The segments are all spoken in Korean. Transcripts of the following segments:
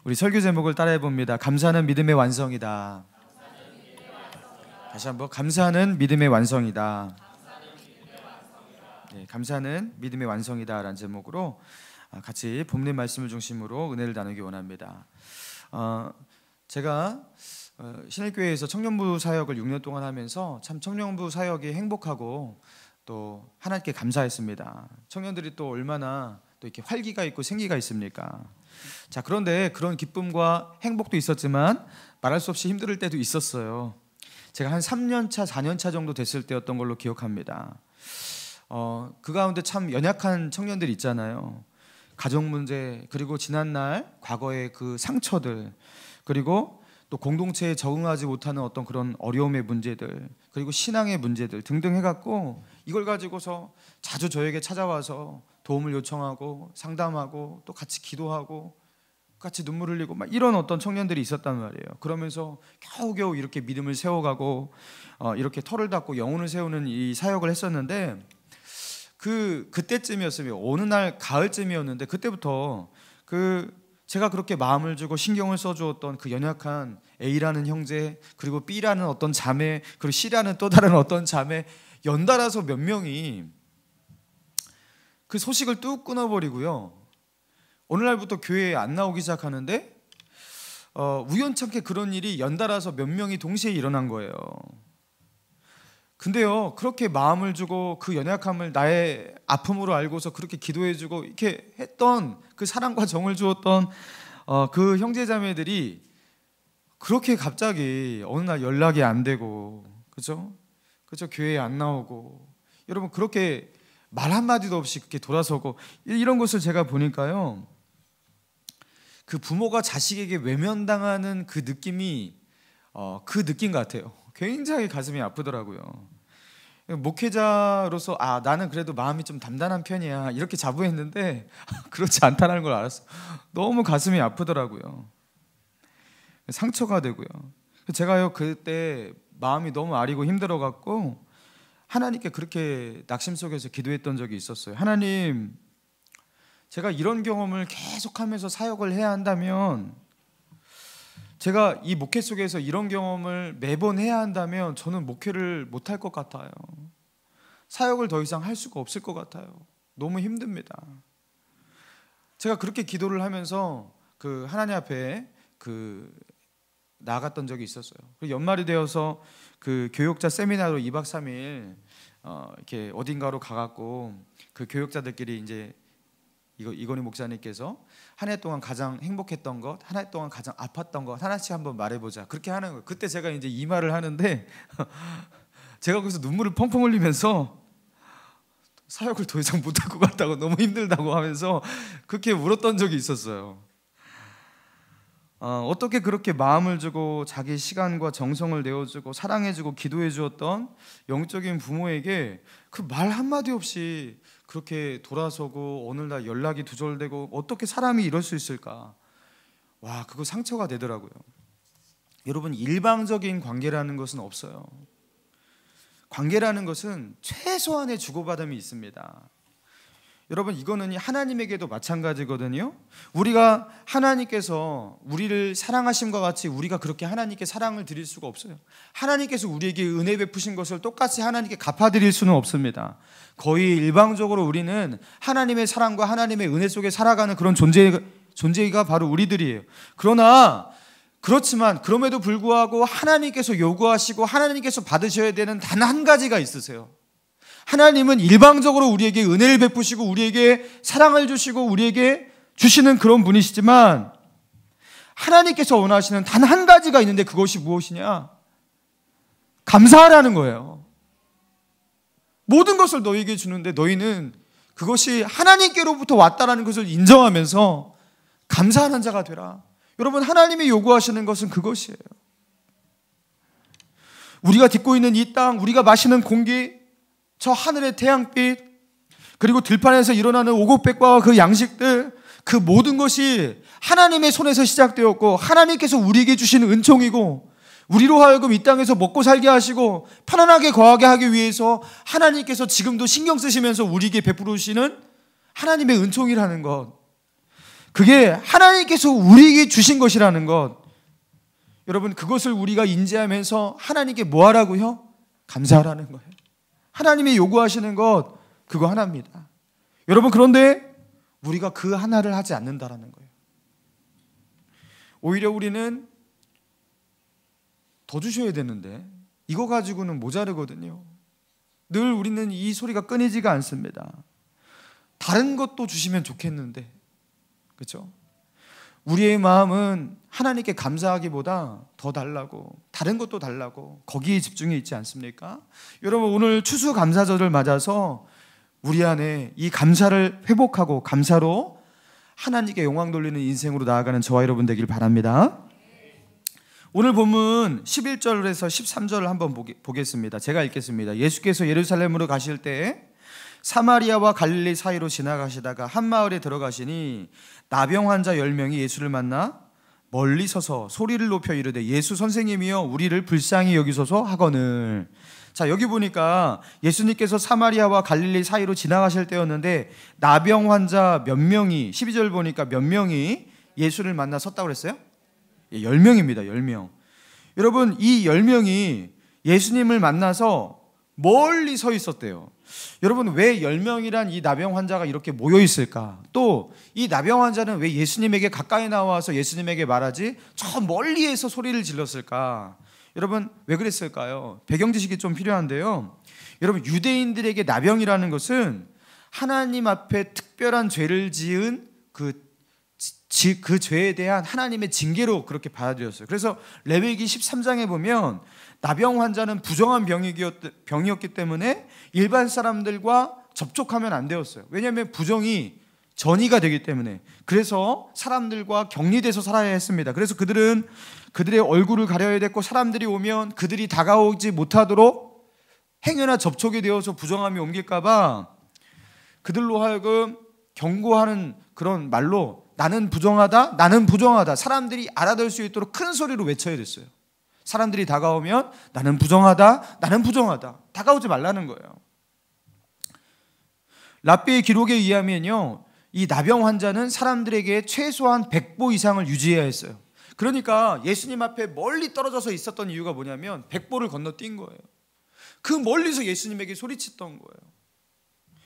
우리 설교 제목을 따라해 봅니다. 감사는 믿음의 완성이다. 다시 한번, 감사는 믿음의 완성이다. 네, 감사는 믿음의 완성이다 라는 제목으로 같이 본문 말씀을 중심으로 은혜를 나누기 원합니다. 제가 신일교회에서 청년부 사역을 6년 동안 하면서 참 청년부 사역이 행복하고 또 하나님께 감사했습니다. 청년들이 또 얼마나 또 이렇게 활기가 있고 생기가 있습니까? 자, 그런데 그런 기쁨과 행복도 있었지만 말할 수 없이 힘들 때도 있었어요. 제가 한 3년차, 4년차 정도 됐을 때였던 걸로 기억합니다. 그 가운데 참 연약한 청년들이 있잖아요. 가정 문제, 그리고 지난날 과거의 그 상처들, 그리고 또 공동체에 적응하지 못하는 어떤 그런 어려움의 문제들, 그리고 신앙의 문제들 등등 해갖고 이걸 가지고서 자주 저에게 찾아와서 도움을 요청하고 상담하고 또 같이 기도하고 같이 눈물 흘리고 막 이런 어떤 청년들이 있었단 말이에요. 그러면서 겨우겨우 이렇게 믿음을 세워가고 이렇게 털을 닦고 영혼을 세우는 이 사역을 했었는데, 그때쯤이었어요. 어느 날 가을쯤이었는데 그때부터 제가 그렇게 마음을 주고 신경을 써주었던 그 연약한 A라는 형제, 그리고 B라는 어떤 자매, 그리고 C라는 또 다른 어떤 자매, 연달아서 몇 명이 그 소식을 뚝 끊어버리고요, 어느 날부터 교회에 안 나오기 시작하는데 우연찮게 그런 일이 연달아서 몇 명이 동시에 일어난 거예요. 근데요, 그렇게 마음을 주고 그 연약함을 나의 아픔으로 알고서 그렇게 기도해주고 이렇게 했던 그 사랑과 정을 주었던 그 형제자매들이 그렇게 갑자기 어느 날 연락이 안 되고, 그죠? 교회에 안 나오고, 여러분 그렇게 말 한마디도 없이 그렇게 돌아서고, 이런 것을 제가 보니까요, 그 부모가 자식에게 외면당하는 그 느낌이 그 느낌 같아요. 굉장히 가슴이 아프더라고요. 목회자로서 나는 그래도 마음이 좀 단단한 편이야 이렇게 자부했는데 그렇지 않다는 걸 알았어. 너무 가슴이 아프더라고요. 상처가 되고요. 제가요, 그때 마음이 너무 아리고 힘들어갖고 하나님께 그렇게 낙심 속에서 기도했던 적이 있었어요. 하나님, 제가 이런 경험을 계속하면서 사역을 해야 한다면, 제가 이 목회 속에서 이런 경험을 매번 해야 한다면 저는 목회를 못할 것 같아요. 사역을 더 이상 할 수가 없을 것 같아요. 너무 힘듭니다. 제가 그렇게 기도를 하면서 그 하나님 앞에 나갔던 적이 있었어요. 그리고 연말이 되어서 그 교육자 세미나로 2박 3일 이렇게 어딘가로 가갖고 그 교육자들끼리 이제 이건희 목사님께서 한 해 동안 가장 행복했던 것, 한 해 동안 가장 아팠던 것 하나씩 한번 말해보자, 그렇게 하는 거예요. 그때 제가 이제 이 말을 하는데 제가 거기서 눈물을 펑펑 흘리면서 사역을 더 이상 못할 것 같다고, 너무 힘들다고 하면서 그렇게 울었던 적이 있었어요. 어떻게 그렇게 마음을 주고 자기 시간과 정성을 내어주고 사랑해주고 기도해 주었던 영적인 부모에게 그 말 한마디 없이 그렇게 돌아서고 오늘날 연락이 두절되고, 어떻게 사람이 이럴 수 있을까? 와, 그거 상처가 되더라고요. 여러분, 일방적인 관계라는 것은 없어요. 관계라는 것은 최소한의 주고받음이 있습니다. 여러분, 이거는 하나님에게도 마찬가지거든요. 우리가 하나님께서 우리를 사랑하심과 같이 우리가 그렇게 하나님께 사랑을 드릴 수가 없어요. 하나님께서 우리에게 은혜 베푸신 것을 똑같이 하나님께 갚아드릴 수는 없습니다. 거의 일방적으로 우리는 하나님의 사랑과 하나님의 은혜 속에 살아가는 그런 존재가 바로 우리들이에요. 그렇지만 그럼에도 불구하고 하나님께서 요구하시고 하나님께서 받으셔야 되는 단 한 가지가 있으세요. 하나님은 일방적으로 우리에게 은혜를 베푸시고 우리에게 사랑을 주시고 우리에게 주시는 그런 분이시지만, 하나님께서 원하시는 단 한 가지가 있는데 그것이 무엇이냐? 감사하라는 거예요. 모든 것을 너희에게 주는데 너희는 그것이 하나님께로부터 왔다라는 것을 인정하면서 감사하는 자가 되라. 여러분, 하나님이 요구하시는 것은 그것이에요. 우리가 딛고 있는 이 땅, 우리가 마시는 공기, 저 하늘의 태양빛, 그리고 들판에서 일어나는 오곡백과와 그 양식들, 그 모든 것이 하나님의 손에서 시작되었고 하나님께서 우리에게 주신 은총이고, 우리로 하여금 이 땅에서 먹고 살게 하시고 편안하게 거하게 하기 위해서 하나님께서 지금도 신경 쓰시면서 우리에게 베풀으시는 하나님의 은총이라는 것, 그게 하나님께서 우리에게 주신 것이라는 것, 여러분 그것을 우리가 인지하면서 하나님께 뭐 하라고요? 감사하라는 거예요. 하나님이 요구하시는 것 그거 하나입니다. 여러분 그런데 우리가 그 하나를 하지 않는다라는 거예요. 오히려 우리는 더 주셔야 되는데 이거 가지고는 모자르거든요. 늘 우리는 이 소리가 끊이지가 않습니다. 다른 것도 주시면 좋겠는데, 그렇죠? 우리의 마음은 하나님께 감사하기보다 더 달라고, 다른 것도 달라고 거기에 집중해 있지 않습니까? 여러분 오늘 추수감사절을 맞아서 우리 안에 이 감사를 회복하고 감사로 하나님께 영광 돌리는 인생으로 나아가는 저와 여러분 되길 바랍니다. 오늘 본문 11절에서 13절을 한번 보겠습니다. 제가 읽겠습니다. 예수께서 예루살렘으로 가실 때 사마리아와 갈릴리 사이로 지나가시다가 한 마을에 들어가시니 나병 환자 10명이 예수를 만나 멀리 서서 소리를 높여 이르되 예수 선생님이여 우리를 불쌍히 여기소서 하거늘. 자, 여기 보니까 예수님께서 사마리아와 갈릴리 사이로 지나가실 때였는데 나병 환자 몇 명이, 12절 보니까 몇 명이 예수를 만나 섰다고 그랬어요? 10명입니다. 10명. 여러분 이 10명이 예수님을 만나서 멀리 서 있었대요. 여러분 왜 10명이란 이 나병 환자가 이렇게 모여 있을까? 또 이 나병 환자는 왜 예수님에게 가까이 나와서 예수님에게 말하지 저 멀리에서 소리를 질렀을까? 여러분 왜 그랬을까요? 배경 지식이 좀 필요한데요. 여러분 유대인들에게 나병이라는 것은 하나님 앞에 특별한 죄를 지은 그 죄에 대한 하나님의 징계로 그렇게 받아들였어요. 그래서 레위기 13장에 보면 나병 환자는 부정한 병이었기 때문에 일반 사람들과 접촉하면 안 되었어요. 왜냐하면 부정이 전이가 되기 때문에. 그래서 사람들과 격리돼서 살아야 했습니다. 그래서 그들은 그들의 얼굴을 가려야 됐고 사람들이 오면 그들이 다가오지 못하도록 행여나 접촉이 되어서 부정함이 옮길까 봐 그들로 하여금 경고하는 그런 말로 나는 부정하다, 나는 부정하다, 사람들이 알아들 수 있도록 큰 소리로 외쳐야 됐어요. 사람들이 다가오면 나는 부정하다, 나는 부정하다, 다가오지 말라는 거예요. 랍비의 기록에 의하면요, 이 나병 환자는 사람들에게 최소한 100보 이상을 유지해야 했어요. 그러니까 예수님 앞에 멀리 떨어져서 있었던 이유가 뭐냐면 100보를 건너뛴 거예요. 그 멀리서 예수님에게 소리쳤던 거예요.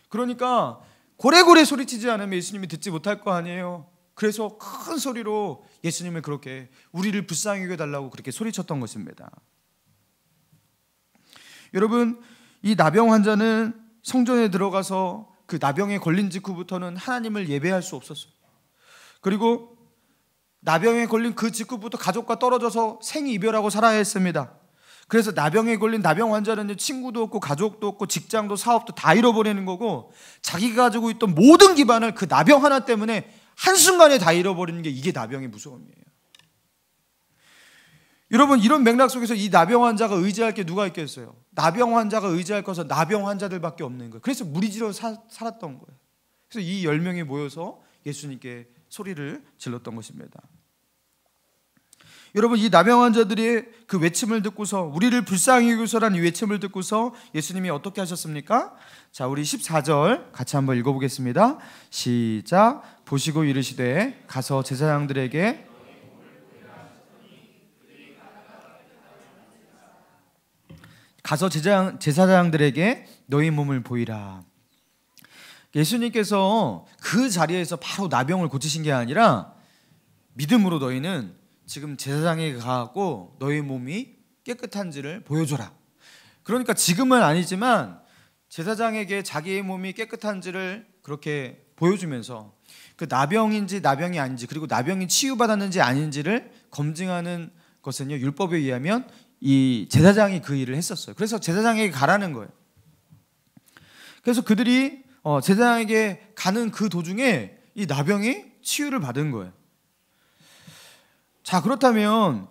그러니까 고래고래 소리치지 않으면 예수님이 듣지 못할 거 아니에요. 그래서 큰 소리로 예수님을 그렇게 우리를 불쌍히 여겨달라고 그렇게 소리쳤던 것입니다. 여러분 이 나병 환자는 성전에 들어가서 그 나병에 걸린 직후부터는 하나님을 예배할 수 없었어요. 그리고 나병에 걸린 그 직후부터 가족과 떨어져서 생이별하고 살아야 했습니다. 그래서 나병에 걸린 나병 환자는 친구도 없고 가족도 없고 직장도 사업도 다 잃어버리는 거고 자기가 가지고 있던 모든 기반을 그 나병 하나 때문에 한순간에 다 잃어버리는 게 이게 나병의 무서움이에요. 여러분 이런 맥락 속에서 이 나병 환자가 의지할 게 누가 있겠어요? 나병 환자가 의지할 것은 나병 환자들밖에 없는 거예요. 그래서 무리지러 살았던 거예요. 그래서 이 10명이 모여서 예수님께 소리를 질렀던 것입니다. 여러분 이 나병 환자들이 그 외침을 듣고서 우리를 불쌍히 여기소서라는 이 외침을 듣고서 예수님이 어떻게 하셨습니까? 자, 우리 14절 같이 한번 읽어보겠습니다. 시작. 보시고 이르시되 가서 제사장들에게 제사장들에게 너희 몸을 보이라. 예수님께서 그 자리에서 바로 나병을 고치신 게 아니라 믿음으로 너희는 지금 제사장에게 가고 너희 몸이 깨끗한지를 보여줘라. 그러니까 지금은 아니지만 제사장에게 자기의 몸이 깨끗한지를 그렇게 보여주면서 그 나병인지 나병이 아닌지 그리고 나병이 치유받았는지 아닌지를 검증하는 것은요 율법에 의하면 이 제사장이 그 일을 했었어요. 그래서 제사장에게 가라는 거예요. 그래서 그들이 제사장에게 가는 그 도중에 이 나병이 치유를 받은 거예요. 자, 그렇다면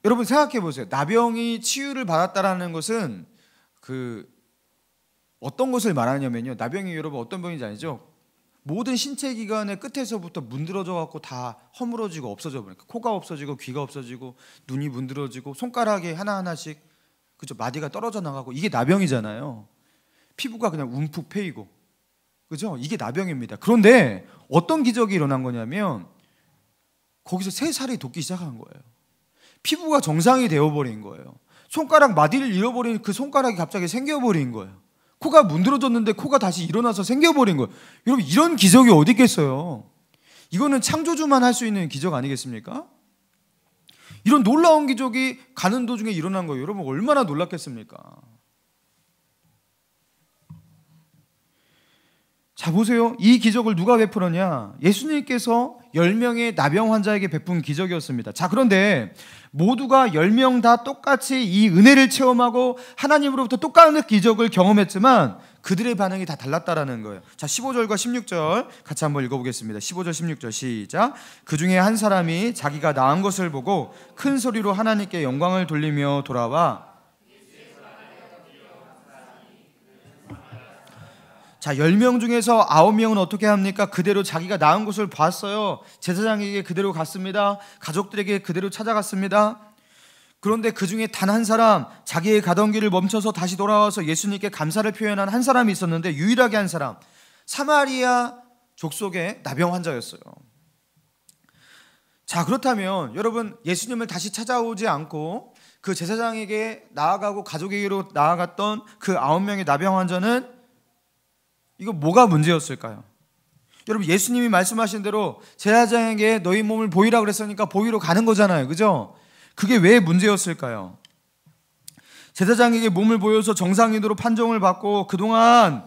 여러분 생각해 보세요. 나병이 치유를 받았다라는 것은 그 어떤 것을 말하냐면요. 나병이 여러분 어떤 병인지 아니죠? 모든 신체 기관의 끝에서부터 문드러져 갖고 다 허물어지고 없어져 버려요. 코가 없어지고 귀가 없어지고 눈이 문드러지고 손가락에 하나하나씩 그죠? 마디가 떨어져 나가고 이게 나병이잖아요. 피부가 그냥 움푹 패이고 그죠? 이게 나병입니다. 그런데 어떤 기적이 일어난 거냐면 거기서 새 살이 돋기 시작한 거예요. 피부가 정상이 되어버린 거예요. 손가락 마디를 잃어버린 그 손가락이 갑자기 생겨버린 거예요. 코가 문드러졌는데 코가 다시 일어나서 생겨버린 거예요. 여러분, 이런 기적이 어디 있겠어요? 이거는 창조주만 할 수 있는 기적 아니겠습니까? 이런 놀라운 기적이 가는 도중에 일어난 거예요. 여러분, 얼마나 놀랐겠습니까? 자, 보세요. 이 기적을 누가 베풀었냐? 예수님께서 10명의 나병 환자에게 베푼 기적이었습니다. 자, 그런데 모두가 10명 다 똑같이 이 은혜를 체험하고 하나님으로부터 똑같은 기적을 경험했지만 그들의 반응이 다 달랐다라는 거예요. 자, 15절과 16절 같이 한번 읽어보겠습니다. 15절 16절 시작. 그 중에 한 사람이 자기가 나은 것을 보고 큰 소리로 하나님께 영광을 돌리며 돌아와. 자, 10명 중에서 9명은 어떻게 합니까? 그대로 자기가 나은 곳을 봤어요. 제사장에게 그대로 갔습니다. 가족들에게 그대로 찾아갔습니다. 그런데 그 중에 단 한 사람, 자기의 가던 길을 멈춰서 다시 돌아와서 예수님께 감사를 표현한 한 사람이 있었는데, 유일하게 한 사람, 사마리아 족속의 나병 환자였어요. 자, 그렇다면 여러분, 예수님을 다시 찾아오지 않고 그 제사장에게 나아가고 가족에게로 나아갔던 그 9명의 나병 환자는 이거 뭐가 문제였을까요? 여러분, 예수님이 말씀하신 대로 제사장에게 너희 몸을 보이라 그랬으니까 보이러 가는 거잖아요. 그죠? 그게 왜 문제였을까요? 제사장에게 몸을 보여서 정상인으로 판정을 받고 그동안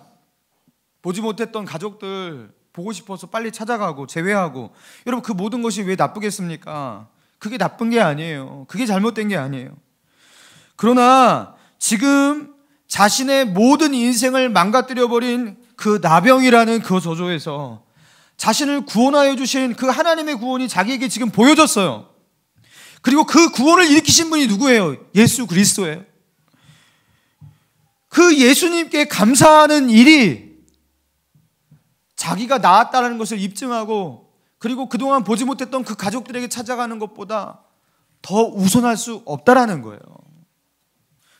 보지 못했던 가족들 보고 싶어서 빨리 찾아가고 제외하고, 여러분, 그 모든 것이 왜 나쁘겠습니까? 그게 나쁜 게 아니에요. 그게 잘못된 게 아니에요. 그러나 지금 자신의 모든 인생을 망가뜨려버린 그 나병이라는 그 저주에서 자신을 구원하여 주신 그 하나님의 구원이 자기에게 지금 보여졌어요. 그리고 그 구원을 일으키신 분이 누구예요? 예수 그리스도예요. 그 예수님께 감사하는 일이 자기가 나았다는 것을 입증하고, 그리고 그동안 보지 못했던 그 가족들에게 찾아가는 것보다 더 우선할 수 없다라는 거예요.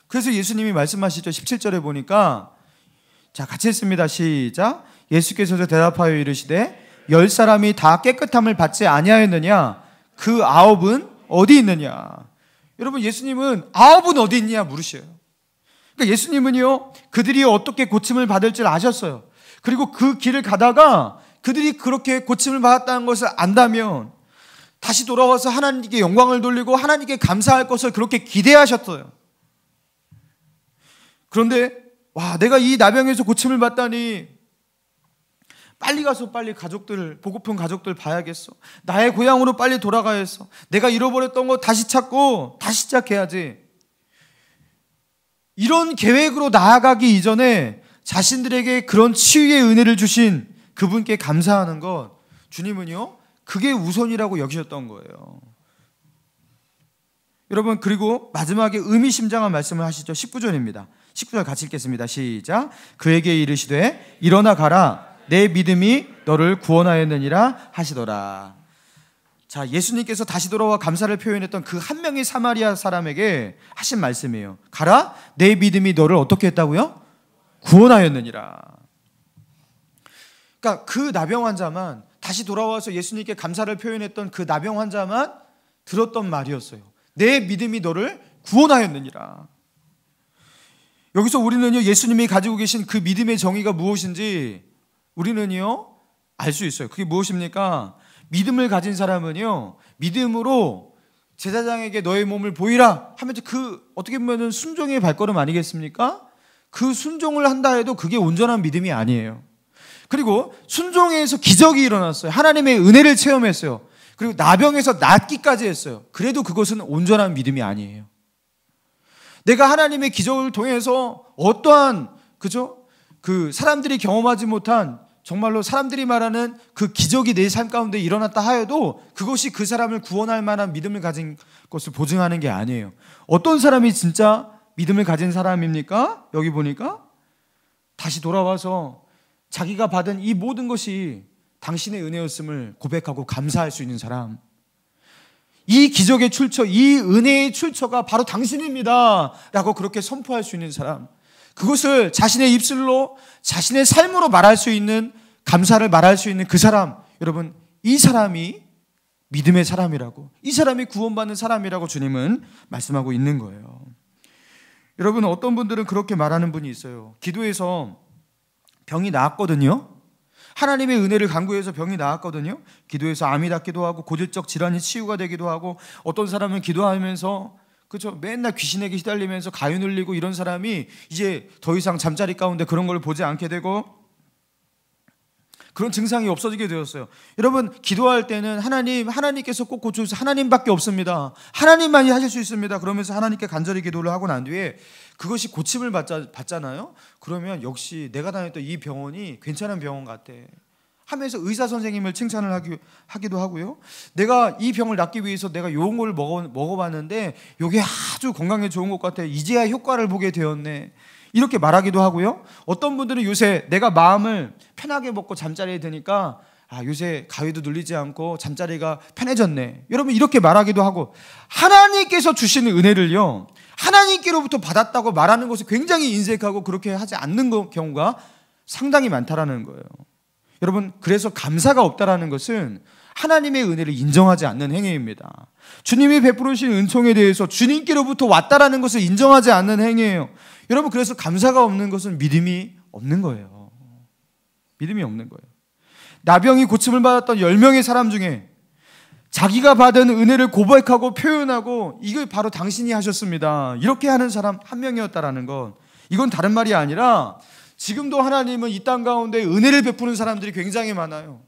그래서 예수님이 말씀하시죠. 17절에 보니까, 자, 같이 읽습니다. 시작. 예수께서 대답하여 이르시되 10사람이 다 깨끗함을 받지 아니하였느냐? 그 9은 어디 있느냐? 여러분, 예수님은 9은 어디 있냐 물으셔요. 그러니까 예수님은요, 그들이 어떻게 고침을 받을 줄 아셨어요. 그리고 그 길을 가다가 그들이 그렇게 고침을 받았다는 것을 안다면 다시 돌아와서 하나님께 영광을 돌리고 하나님께 감사할 것을 그렇게 기대하셨어요. 그런데 와, 내가 이 나병에서 고침을 받다니 빨리 가서 빨리 가족들, 보고픈 가족들 봐야겠어. 나의 고향으로 빨리 돌아가야겠어. 내가 잃어버렸던 거 다시 찾고 다시 시작해야지. 이런 계획으로 나아가기 이전에 자신들에게 그런 치유의 은혜를 주신 그분께 감사하는 것, 주님은요, 그게 우선이라고 여기셨던 거예요. 여러분, 그리고 마지막에 의미심장한 말씀을 하시죠. 19절입니다. 19절 같이 읽겠습니다. 시작. 그에게 이르시되 일어나 가라, 내 믿음이 너를 구원하였느니라 하시더라. 자, 예수님께서 다시 돌아와 감사를 표현했던 그 한 명의 사마리아 사람에게 하신 말씀이에요. 가라, 내 믿음이 너를 어떻게 했다고요? 구원하였느니라. 그러니까 그 나병 환자만, 다시 돌아와서 예수님께 감사를 표현했던 그 나병 환자만 들었던 말이었어요. 내 믿음이 너를 구원하였느니라. 여기서 우리는요, 예수님이 가지고 계신 그 믿음의 정의가 무엇인지 우리는요, 알 수 있어요. 그게 무엇입니까? 믿음을 가진 사람은요, 믿음으로 제사장에게 너의 몸을 보이라 하면 그 어떻게 보면 순종의 발걸음 아니겠습니까? 그 순종을 한다 해도 그게 온전한 믿음이 아니에요. 그리고 순종에서 기적이 일어났어요. 하나님의 은혜를 체험했어요. 그리고 나병에서 낫기까지 했어요. 그래도 그것은 온전한 믿음이 아니에요. 내가 하나님의 기적을 통해서 어떠한, 그죠? 그 사람들이 경험하지 못한, 정말로 사람들이 말하는 그 기적이 내 삶 가운데 일어났다 하여도 그것이 그 사람을 구원할 만한 믿음을 가진 것을 보증하는 게 아니에요. 어떤 사람이 진짜 믿음을 가진 사람입니까? 여기 보니까 다시 돌아와서 자기가 받은 이 모든 것이 당신의 은혜였음을 고백하고 감사할 수 있는 사람, 이 기적의 출처, 이 은혜의 출처가 바로 당신입니다 라고 그렇게 선포할 수 있는 사람, 그것을 자신의 입술로 자신의 삶으로 말할 수 있는, 감사를 말할 수 있는 그 사람, 여러분, 이 사람이 믿음의 사람이라고, 이 사람이 구원받는 사람이라고 주님은 말씀하고 있는 거예요. 여러분, 어떤 분들은 그렇게 말하는 분이 있어요. 기도해서 병이 나았거든요. 하나님의 은혜를 간구해서 병이 나았거든요. 기도해서 암이 낫기도 하고 고질적 질환이 치유가 되기도 하고, 어떤 사람은 기도하면서 그렇죠, 맨날 귀신에게 시달리면서 가위 눌리고 이런 사람이 이제 더 이상 잠자리 가운데 그런 걸 보지 않게 되고 그런 증상이 없어지게 되었어요. 여러분, 기도할 때는 하나님께서 꼭 고쳐주세요. 하나님밖에 없습니다. 하나님만이 하실 수 있습니다. 그러면서 하나님께 간절히 기도를 하고 난 뒤에 그것이 고침을 받잖아요. 그러면 역시 내가 다녔던 이 병원이 괜찮은 병원 같아 하면서 의사 선생님을 칭찬을 하기도 하고요. 내가 이 병을 낫기 위해서 내가 요런 걸 먹어봤는데 이게 아주 건강에 좋은 것 같아. 이제야 효과를 보게 되었네. 이렇게 말하기도 하고요. 어떤 분들은 요새 내가 마음을 편하게 먹고 잠자리에 드니까 요새 가위도 눌리지 않고 잠자리가 편해졌네. 여러분, 이렇게 말하기도 하고, 하나님께서 주시는 은혜를요, 하나님께로부터 받았다고 말하는 것을 굉장히 인색하고 그렇게 하지 않는 경우가 상당히 많다라는 거예요. 여러분, 그래서 감사가 없다라는 것은 하나님의 은혜를 인정하지 않는 행위입니다. 주님이 베푸르신 은총에 대해서 주님께로부터 왔다라는 것을 인정하지 않는 행위예요. 여러분, 그래서 감사가 없는 것은 믿음이 없는 거예요. 믿음이 없는 거예요. 나병이 고침을 받았던 10명의 사람 중에 자기가 받은 은혜를 고백하고 표현하고, 이걸 바로 당신이 하셨습니다, 이렇게 하는 사람 한 명이었다라는 것, 이건 다른 말이 아니라 지금도 하나님은 이 땅 가운데 은혜를 베푸는 사람들이 굉장히 많아요.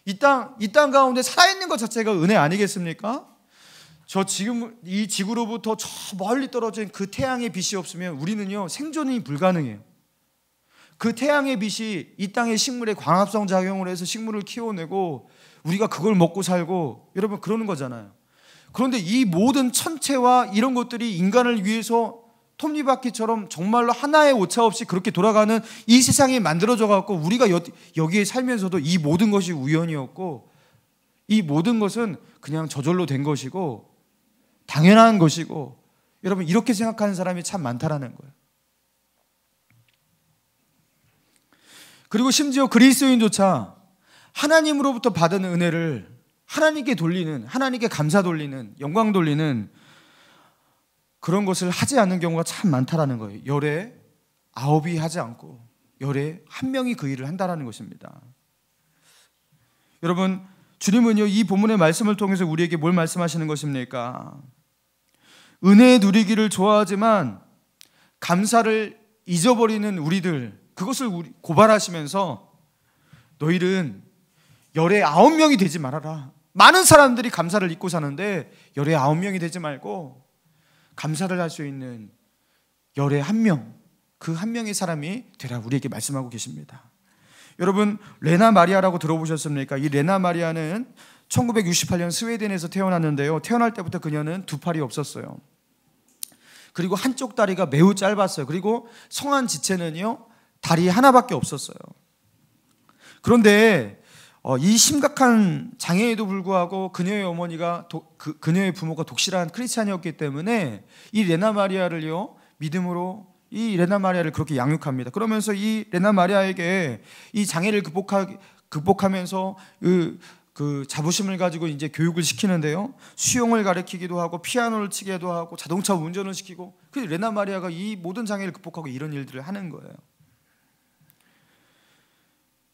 이 땅 가운데 살아있는 것 자체가 은혜 아니겠습니까? 저 지금 이 지구로부터 저 멀리 떨어진 그 태양의 빛이 없으면 우리는요, 생존이 불가능해요. 그 태양의 빛이 이 땅의 식물에 광합성 작용을 해서 식물을 키워내고 우리가 그걸 먹고 살고, 여러분, 그러는 거잖아요. 그런데 이 모든 천체와 이런 것들이 인간을 위해서 톱니바퀴처럼 정말로 하나의 오차 없이 그렇게 돌아가는 이 세상이 만들어져 갖고, 우리가 여기에 살면서도 이 모든 것이 우연이었고, 이 모든 것은 그냥 저절로 된 것이고 당연한 것이고, 여러분, 이렇게 생각하는 사람이 참 많다라는 거예요. 그리고 심지어 그리스도인조차 하나님으로부터 받은 은혜를 하나님께 돌리는, 하나님께 감사 돌리는, 영광 돌리는 그런 것을 하지 않는 경우가 참 많다라는 거예요. 열에 9이 하지 않고 열에 1명이 그 일을 한다라는 것입니다. 여러분, 주님은요, 이 본문의 말씀을 통해서 우리에게 뭘 말씀하시는 것입니까? 은혜 누리기를 좋아하지만 감사를 잊어버리는 우리들, 그것을 고발하시면서 너희는 열에 9명이 되지 말아라. 많은 사람들이 감사를 잊고 사는데 열에 9명이 되지 말고 감사를 할 수 있는 열에 1명, 그 1명의 사람이 되라, 우리에게 말씀하고 계십니다. 여러분, 레나 마리아라고 들어보셨습니까? 이 레나 마리아는 1968년 스웨덴에서 태어났는데요, 태어날 때부터 그녀는 두 팔이 없었어요. 그리고 한쪽 다리가 매우 짧았어요. 그리고 성한 지체는요, 다리 하나밖에 없었어요. 그런데 이 심각한 장애에도 불구하고 그녀의 어머니가 그녀의 부모가 독실한 크리스찬이었기 때문에 이 레나 마리아를요, 믿음으로 이 레나 마리아를 그렇게 양육합니다. 그러면서 이 레나 마리아에게 이 장애를 극복하면서 그 자부심을 가지고 이제 교육을 시키는데요, 수영을 가르치기도 하고 피아노를 치기도 하고 자동차 운전을 시키고, 그 레나 마리아가 이 모든 장애를 극복하고 이런 일들을 하는 거예요.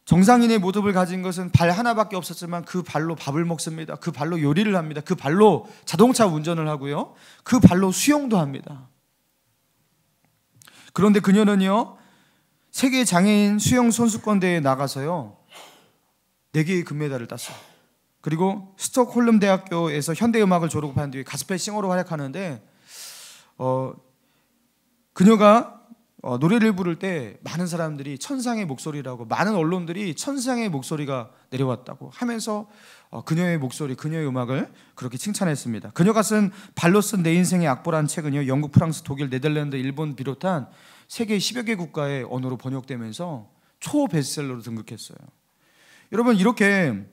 정상인의 모습을 가진 것은 발 하나밖에 없었지만 그 발로 밥을 먹습니다. 그 발로 요리를 합니다. 그 발로 자동차 운전을 하고요, 그 발로 수영도 합니다. 그런데 그녀는요, 세계 장애인 수영 선수권 대회에 나가서요 4개의 금메달을 땄어요. 그리고 스톡홀름 대학교에서 현대음악을 졸업한 뒤에 가스펠 싱어로 활약하는데, 그녀가 노래를 부를 때 많은 사람들이 천상의 목소리라고, 많은 언론들이 천상의 목소리가 내려왔다고 하면서 그녀의 목소리, 그녀의 음악을 그렇게 칭찬했습니다. 그녀가 쓴 발로 쓴 내 인생의 악보라는 책은요, 영국, 프랑스, 독일, 네덜란드, 일본 비롯한 세계 10여 개 국가의 언어로 번역되면서 초 베스트셀러로 등극했어요. 여러분, 이렇게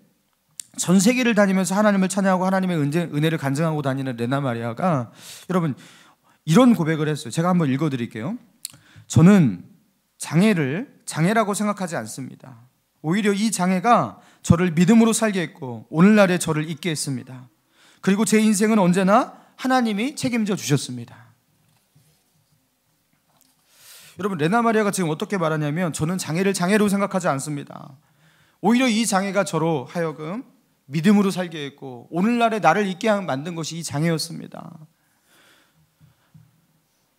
전 세계를 다니면서 하나님을 찬양하고 하나님의 은혜를 간증하고 다니는 레나 마리아가 여러분 이런 고백을 했어요. 제가 한번 읽어드릴게요. 저는 장애라고 생각하지 않습니다. 오히려 이 장애가 저를 믿음으로 살게 했고 오늘날의 저를 있게 했습니다. 그리고 제 인생은 언제나 하나님이 책임져 주셨습니다. 여러분, 레나 마리아가 지금 어떻게 말하냐면 저는 장애를 장애로 생각하지 않습니다. 오히려 이 장애가 저로 하여금 믿음으로 살게 했고 오늘날의 나를 있게 만든 것이 이 장애였습니다.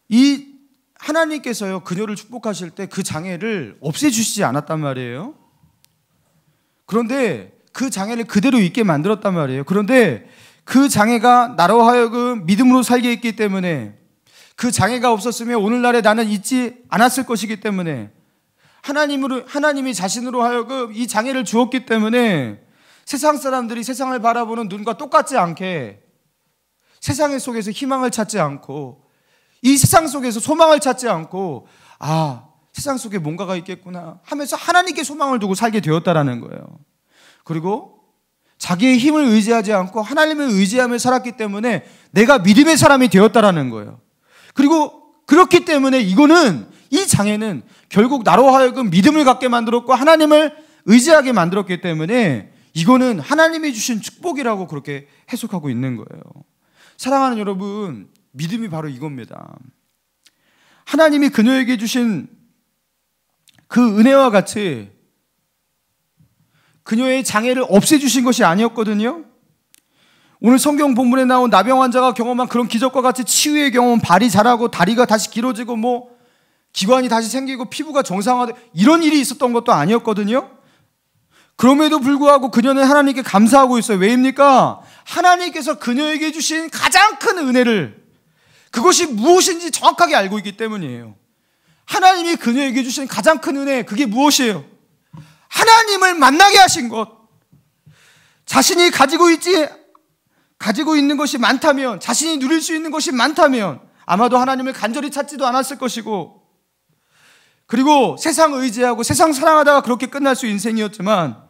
이 하나님께서요, 그녀를 축복하실 때 그 장애를 없애주시지 않았단 말이에요. 그런데 그 장애를 그대로 있게 만들었단 말이에요. 그런데 그 장애가 나로 하여금 믿음으로 살게 했기 때문에, 그 장애가 없었으면 오늘날의 나는 있지 않았을 것이기 때문에, 하나님이 자신으로 하여금 이 장애를 주었기 때문에 세상 사람들이 세상을 바라보는 눈과 똑같지 않게 세상 속에서 희망을 찾지 않고 이 세상 속에서 소망을 찾지 않고 세상 속에 뭔가가 있겠구나 하면서 하나님께 소망을 두고 살게 되었다라는 거예요. 그리고 자기의 힘을 의지하지 않고 하나님을 의지하며 살았기 때문에 내가 믿음의 사람이 되었다라는 거예요. 그리고 그렇기 때문에 이 장애는 결국 나로 하여금 믿음을 갖게 만들었고 하나님을 의지하게 만들었기 때문에 이거는 하나님이 주신 축복이라고 그렇게 해석하고 있는 거예요. 사랑하는 여러분, 믿음이 바로 이겁니다. 하나님이 그녀에게 주신 그 은혜와 같이 그녀의 장애를 없애주신 것이 아니었거든요. 오늘 성경 본문에 나온 나병 환자가 경험한 그런 기적과 같이 치유의 경험, 발이 자라고 다리가 다시 길어지고 기관이 다시 생기고 피부가 정상화되고 이런 일이 있었던 것도 아니었거든요. 그럼에도 불구하고 그녀는 하나님께 감사하고 있어요. 왜입니까? 하나님께서 그녀에게 주신 가장 큰 은혜를, 그것이 무엇인지 정확하게 알고 있기 때문이에요. 하나님이 그녀에게 주신 가장 큰 은혜, 그게 무엇이에요? 하나님을 만나게 하신 것. 자신이 가지고 있는 것이 많다면, 자신이 누릴 수 있는 것이 많다면 아마도 하나님을 간절히 찾지도 않았을 것이고, 그리고 세상 의지하고 세상 사랑하다가 그렇게 끝날 수 인생이었지만,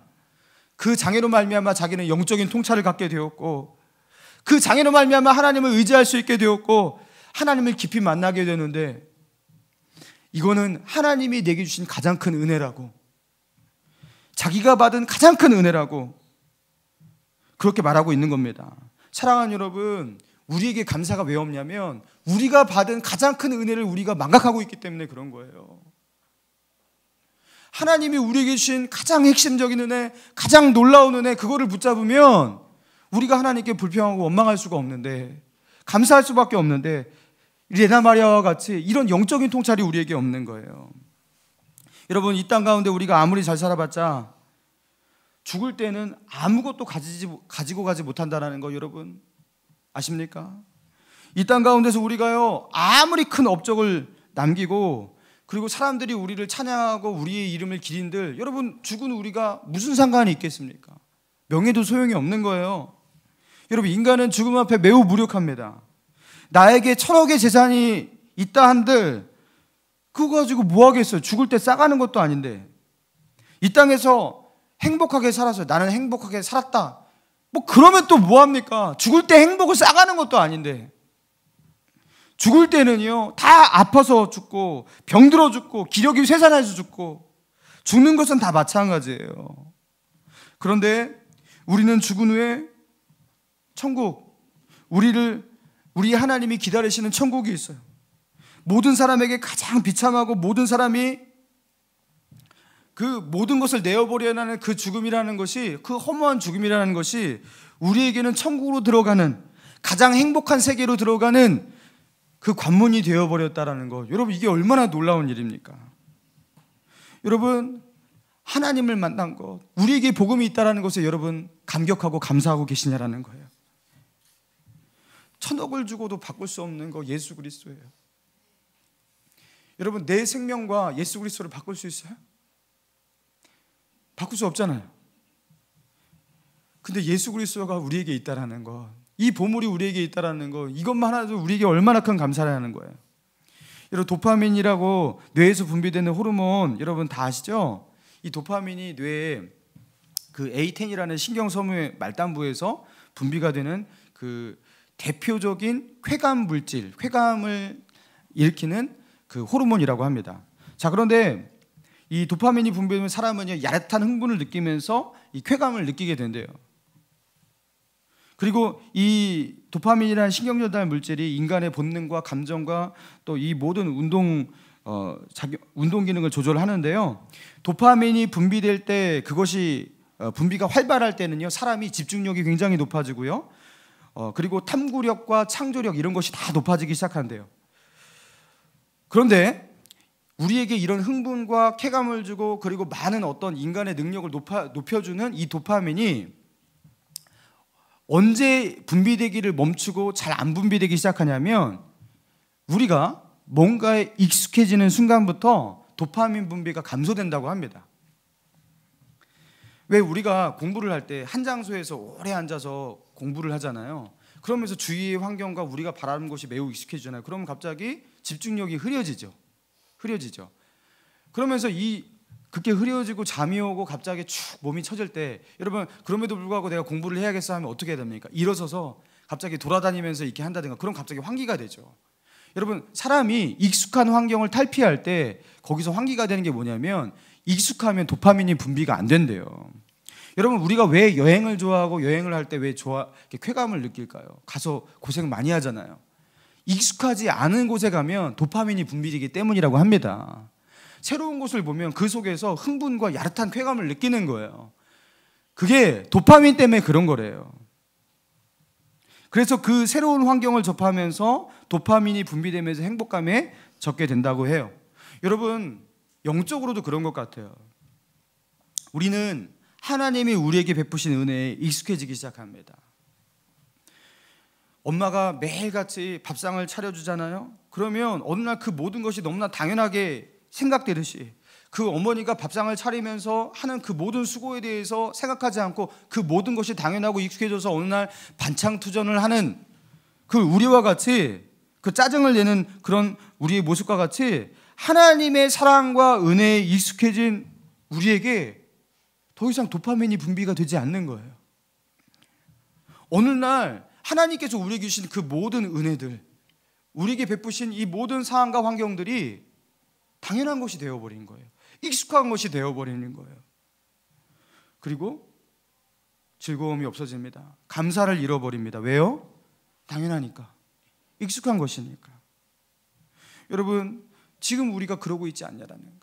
그 장애로 말미암아 자기는 영적인 통찰을 갖게 되었고, 그 장애로 말미암아 하나님을 의지할 수 있게 되었고 하나님을 깊이 만나게 되는데, 이거는 하나님이 내게 주신 가장 큰 은혜라고, 자기가 받은 가장 큰 은혜라고 그렇게 말하고 있는 겁니다. 사랑하는 여러분, 우리에게 감사가 왜 없냐면 우리가 받은 가장 큰 은혜를 우리가 망각하고 있기 때문에 그런 거예요. 하나님이 우리에게 주신 가장 핵심적인 은혜, 가장 놀라운 은혜, 그거를 붙잡으면 우리가 하나님께 불평하고 원망할 수가 없는데, 감사할 수밖에 없는데, 레나 마리아와 같이 이런 영적인 통찰이 우리에게 없는 거예요. 여러분, 이 땅 가운데 우리가 아무리 잘 살아봤자 죽을 때는 아무것도 가지고 가지 못한다는 거 여러분 아십니까? 이 땅 가운데서 우리가요, 아무리 큰 업적을 남기고 그리고 사람들이 우리를 찬양하고 우리의 이름을 기린들, 여러분, 죽은 우리가 무슨 상관이 있겠습니까? 명예도 소용이 없는 거예요. 여러분, 인간은 죽음 앞에 매우 무력합니다. 나에게 1000억의 재산이 있다 한들 그거 가지고 뭐 하겠어요? 죽을 때 싸가는 것도 아닌데. 이 땅에서 행복하게 살았어요. 나는 행복하게 살았다. 그러면 또 뭐 합니까? 죽을 때 행복을 싸가는 것도 아닌데. 죽을 때는요, 다 아파서 죽고 병들어 죽고 기력이 쇠산해서 죽고, 죽는 것은 다 마찬가지예요. 그런데 우리는 죽은 후에 천국, 우리 하나님이 기다리시는 천국이 있어요. 모든 사람에게 가장 비참하고 모든 사람이 그 모든 것을 내어버려야 하는 그 죽음이라는 것이, 그 허무한 죽음이라는 것이 우리에게는 천국으로 들어가는, 가장 행복한 세계로 들어가는 그 관문이 되어버렸다라는 것. 여러분, 이게 얼마나 놀라운 일입니까? 여러분, 하나님을 만난 것, 우리에게 복음이 있다는 것에 여러분 감격하고 감사하고 계시냐라는 거예요. 1000억을 주고도 바꿀 수 없는 거 예수 그리스도예요. 여러분, 내 생명과 예수 그리스도를 바꿀 수 있어요? 바꿀 수 없잖아요. 근데 예수 그리스도가 우리에게 있다라는 것, 이 보물이 우리에게 있다라는 것, 이것만 하나도 우리에게 얼마나 큰 감사를 하는 거예요. 여러분, 도파민이라고 뇌에서 분비되는 호르몬 여러분 다 아시죠? 이 도파민이 뇌에 그 A10이라는 신경섬유의 말단부에서 분비가 되는 그 대표적인 쾌감 물질, 쾌감을 일으키는 그 호르몬이라고 합니다. 자, 그런데 이 도파민이 분비되면 사람은 야릇한 흥분을 느끼면서 이 쾌감을 느끼게 된대요. 그리고 이 도파민이라는 신경전달 물질이 인간의 본능과 감정과 또 이 모든 운동 기능을 조절하는데요. 도파민이 분비될 때, 그것이 분비가 활발할 때는요, 사람이 집중력이 굉장히 높아지고요. 그리고 탐구력과 창조력 이런 것이 다 높아지기 시작한대요. 그런데 우리에게 이런 흥분과 쾌감을 주고 그리고 많은 어떤 인간의 능력을 높여주는 이 도파민이 언제 분비되기를 멈추고 잘 안 분비되기 시작하냐면, 우리가 뭔가에 익숙해지는 순간부터 도파민 분비가 감소된다고 합니다. 왜 우리가 공부를 할 때 한 장소에서 오래 앉아서 공부를 하잖아요. 그러면서 주위의 환경과 우리가 바라는 것이 매우 익숙해지잖아요. 그러면 갑자기 집중력이 흐려지죠. 그러면서 그렇게 흐려지고 잠이 오고 갑자기 축 몸이 처질 때, 여러분, 그럼에도 불구하고 내가 공부를 해야겠어 하면 어떻게 해야 됩니까? 일어서서 갑자기 돌아다니면서 이렇게 한다든가, 그럼 갑자기 환기가 되죠. 여러분, 사람이 익숙한 환경을 탈피할 때 거기서 환기가 되는 게 뭐냐면, 익숙하면 도파민이 분비가 안 된대요. 여러분, 우리가 왜 여행을 좋아하고 여행을 할 때 왜 쾌감을 느낄까요? 가서 고생 많이 하잖아요. 익숙하지 않은 곳에 가면 도파민이 분비되기 때문이라고 합니다. 새로운 곳을 보면 그 속에서 흥분과 야릇한 쾌감을 느끼는 거예요. 그게 도파민 때문에 그런 거래요. 그래서 그 새로운 환경을 접하면서 도파민이 분비되면서 행복감에 젖게 된다고 해요. 여러분, 영적으로도 그런 것 같아요. 우리는 하나님이 우리에게 베푸신 은혜에 익숙해지기 시작합니다. 엄마가 매일같이 밥상을 차려주잖아요. 그러면 어느 날 그 모든 것이 너무나 당연하게 생각되듯이 그 어머니가 밥상을 차리면서 하는 그 모든 수고에 대해서 생각하지 않고 그 모든 것이 당연하고 익숙해져서 어느 날 반창투전을 하는 그 우리와 같이, 그 짜증을 내는 그런 우리의 모습과 같이 하나님의 사랑과 은혜에 익숙해진 우리에게 더 이상 도파민이 분비가 되지 않는 거예요. 어느 날 하나님께서 우리에게 주신 그 모든 은혜들, 우리에게 베푸신 이 모든 상황과 환경들이 당연한 것이 되어버린 거예요. 익숙한 것이 되어버리는 거예요. 그리고 즐거움이 없어집니다. 감사를 잃어버립니다. 왜요? 당연하니까. 익숙한 것이니까. 여러분, 지금 우리가 그러고 있지 않냐라는 거예요.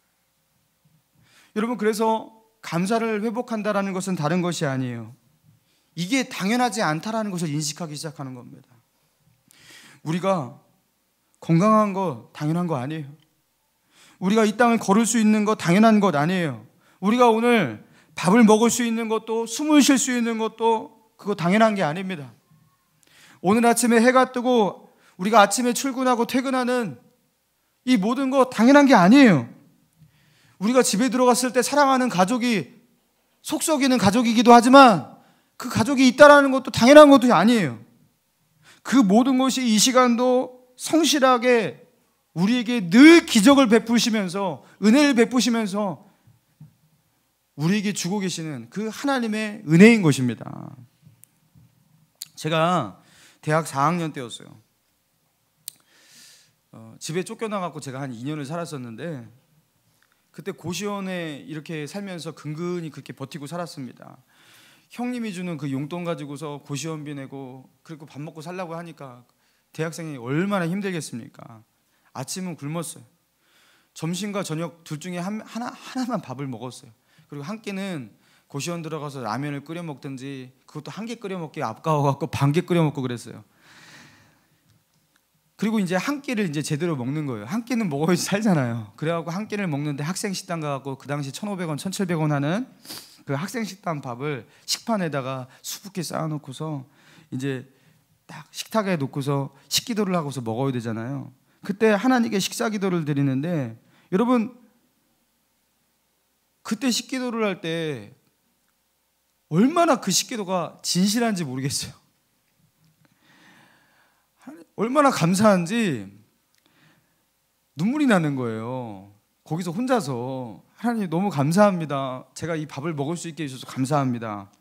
여러분, 그래서 감사를 회복한다라는 것은 다른 것이 아니에요. 이게 당연하지 않다라는 것을 인식하기 시작하는 겁니다. 우리가 건강한 거 당연한 거 아니에요. 우리가 이 땅을 걸을 수 있는 거 당연한 것 아니에요. 우리가 오늘 밥을 먹을 수 있는 것도, 숨을 쉴 수 있는 것도 그거 당연한 게 아닙니다. 오늘 아침에 해가 뜨고 우리가 아침에 출근하고 퇴근하는 이 모든 거 당연한 게 아니에요. 우리가 집에 들어갔을 때 사랑하는 가족이 속 썩이는 가족이기도 하지만 그 가족이 있다라는 것도 당연한 것도 아니에요. 그 모든 것이 이 시간도 성실하게 우리에게 늘 기적을 베푸시면서, 은혜를 베푸시면서 우리에게 주고 계시는 그 하나님의 은혜인 것입니다. 제가 대학 4학년 때였어요. 집에 쫓겨나갖고 제가 한 2년을 살았었는데, 그때 고시원에 이렇게 살면서 근근히 그렇게 버티고 살았습니다. 형님이 주는 그 용돈 가지고서 고시원비 내고 그리고 밥 먹고 살려고 하니까 대학생이 얼마나 힘들겠습니까? 아침은 굶었어요. 점심과 저녁 둘 중에 하나만 밥을 먹었어요. 그리고 한 끼는 고시원 들어가서 라면을 끓여 먹든지, 그것도 한 개 끓여 먹기 아까워갖고 반 개 끓여 먹고 그랬어요. 그리고 이제 한 끼를 이제 제대로 먹는 거예요. 한 끼는 먹어야지 살잖아요. 그래갖고 한 끼를 먹는데 학생 식당 가갖고 그 당시 1,500원, 1,700원 하는 그 학생 식당 밥을 식판에다가 수북히 쌓아놓고서 이제 딱 식탁에 놓고서 식기도를 하고서 먹어야 되잖아요. 그때 하나님께 식사기도를 드리는데, 여러분, 그때 식기도를 할 때 얼마나 그 식기도가 진실한지 모르겠어요. 얼마나 감사한지 눈물이 나는 거예요. 거기서 혼자서 하나님 너무 감사합니다. 제가 이 밥을 먹을 수 있게 해주셔서 감사합니다.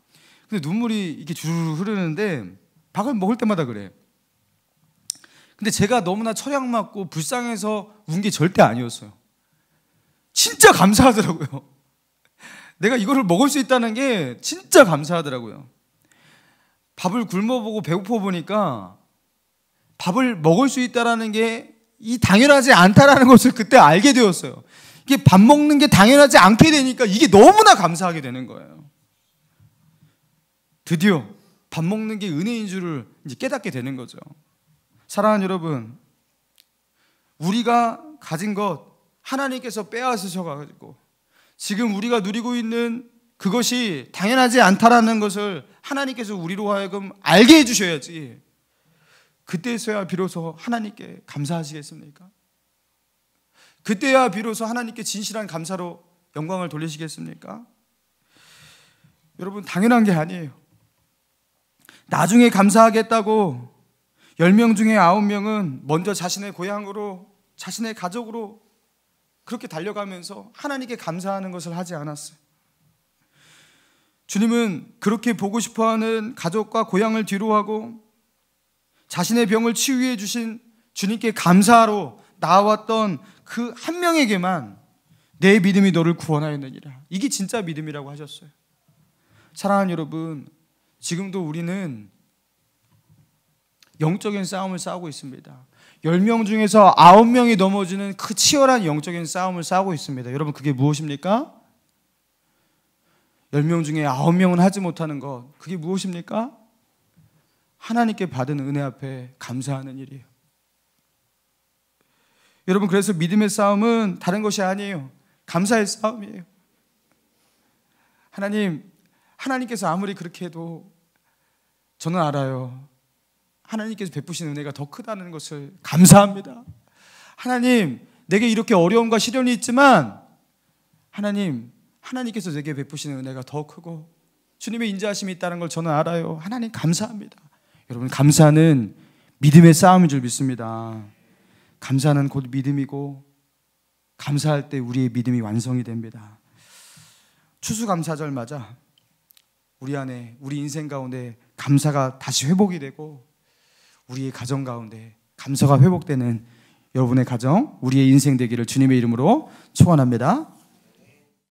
근데 눈물이 이렇게 주르르 흐르는데 밥을 먹을 때마다 그래. 근데 제가 너무나 철양맞고 불쌍해서 운 게 절대 아니었어요. 진짜 감사하더라고요. 내가 이거를 먹을 수 있다는 게 진짜 감사하더라고요. 밥을 굶어보고 배고파 보니까 밥을 먹을 수 있다는 게 이 당연하지 않다라는 것을 그때 알게 되었어요. 이게 밥 먹는 게 당연하지 않게 되니까 이게 너무나 감사하게 되는 거예요. 드디어 밥 먹는 게 은혜인 줄을 이제 깨닫게 되는 거죠. 사랑하는 여러분, 우리가 가진 것 하나님께서 빼앗으셔가지고 지금 우리가 누리고 있는 그것이 당연하지 않다라는 것을 하나님께서 우리로 하여금 알게 해주셔야지 그때서야 비로소 하나님께 감사하시겠습니까? 그때야 비로소 하나님께 진실한 감사로 영광을 돌리시겠습니까? 여러분, 당연한 게 아니에요. 나중에 감사하겠다고 10명 중에 9명은 먼저 자신의 고향으로, 자신의 가족으로 그렇게 달려가면서 하나님께 감사하는 것을 하지 않았어요. 주님은 그렇게 보고 싶어하는 가족과 고향을 뒤로하고 자신의 병을 치유해 주신 주님께 감사하러 나왔던 그 한 명에게만 내 믿음이 너를 구원하였느니라. 이게 진짜 믿음이라고 하셨어요. 사랑하는 여러분, 지금도 우리는 영적인 싸움을 싸우고 있습니다. 10명 중에서 9명이 넘어지는 그 치열한 영적인 싸움을 싸우고 있습니다. 여러분, 그게 무엇입니까? 10명 중에 9명은 하지 못하는 것, 그게 무엇입니까? 하나님께 받은 은혜 앞에 감사하는 일이에요. 여러분, 그래서 믿음의 싸움은 다른 것이 아니에요. 감사의 싸움이에요. 하나님께서 아무리 그렇게 해도 저는 알아요. 하나님께서 베푸신 은혜가 더 크다는 것을 감사합니다. 하나님, 내게 이렇게 어려움과 시련이 있지만 하나님께서 내게 베푸시는 은혜가 더 크고 주님의 인자하심이 있다는 걸 저는 알아요. 하나님 감사합니다. 여러분, 감사는 믿음의 싸움인 줄 믿습니다. 감사는 곧 믿음이고 감사할 때 우리의 믿음이 완성이 됩니다. 추수감사절 맞아 우리 안에, 우리 인생 가운데 감사가 다시 회복이 되고 우리의 가정 가운데 감사가 회복되는 여러분의 가정, 우리의 인생 되기를 주님의 이름으로 축원합니다.